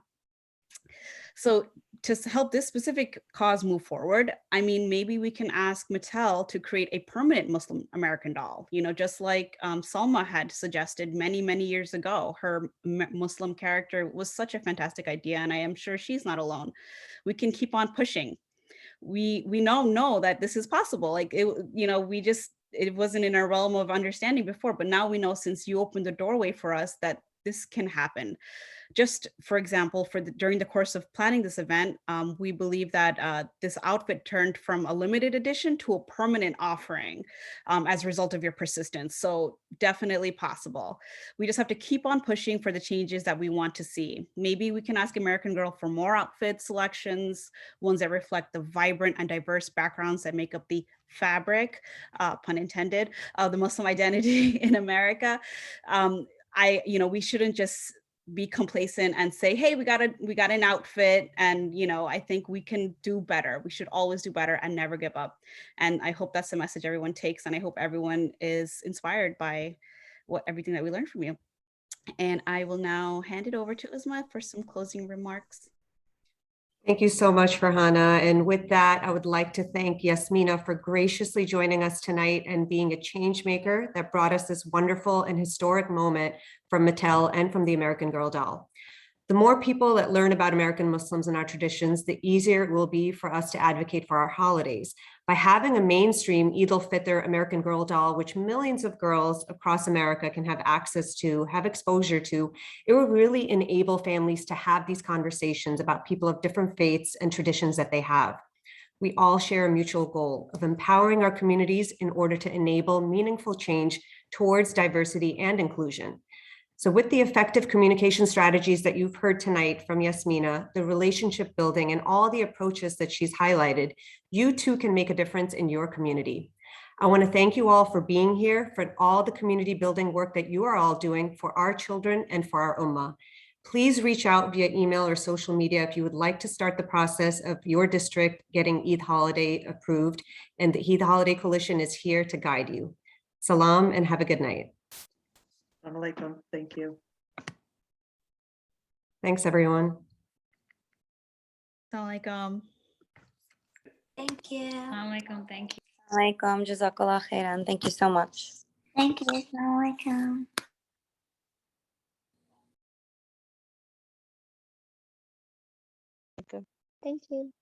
So to help this specific cause move forward, I mean, maybe we can ask Mattel to create a permanent Muslim American doll, just like Salma had suggested many, many years ago. Her Muslim character was such a fantastic idea, and I am sure she's not alone. We can keep on pushing. We know that this is possible. Like, it wasn't in our realm of understanding before, but now we know, since you opened the doorway for us, that this can happen. Just for example, during the course of planning this event, we believe that this outfit turned from a limited edition to a permanent offering as a result of your persistence. So definitely possible. We just have to keep on pushing for the changes that we want to see. Maybe we can ask American Girl for more outfit selections, ones that reflect the vibrant and diverse backgrounds that make up the fabric, pun intended, of the Muslim identity in America. We shouldn't just be complacent and say, hey, we got an outfit, and I think we can do better. We should always do better and never give up. And I hope that's the message everyone takes, and I hope everyone is inspired by everything that we learned from you. And I will now hand it over to Uzma for some closing remarks. Thank you so much, Farhana. And with that, I would like to thank Yasmina for graciously joining us tonight and being a change maker that brought us this wonderful and historic moment from Mattel and from the American Girl doll. The more people that learn about American Muslims and our traditions, the easier it will be for us to advocate for our holidays. By having a mainstream Eid al Fitr American Girl doll, which millions of girls across America can have access to, have exposure to, it will really enable families to have these conversations about people of different faiths and traditions that they have. We all share a mutual goal of empowering our communities in order to enable meaningful change towards diversity and inclusion. So with the effective communication strategies that you've heard tonight from Yasmina, the relationship building and all the approaches that she's highlighted, you too can make a difference in your community. I want to thank you all for being here, for all the community building work that you are all doing for our children and for our Ummah. Please reach out via email or social media if you would like to start the process of your district getting Eid holiday approved, and the Eid Holiday Coalition is here to guide you. Salam and have a good night. Assalamu alaikum. Thank you. Thanks, everyone. Assalamualaikum. Thank you. Assalamualaikum. Thank you. Alaikum, Jazakallah khairan. Thank you so much. Thank you. Assalamualaikum. Thank you.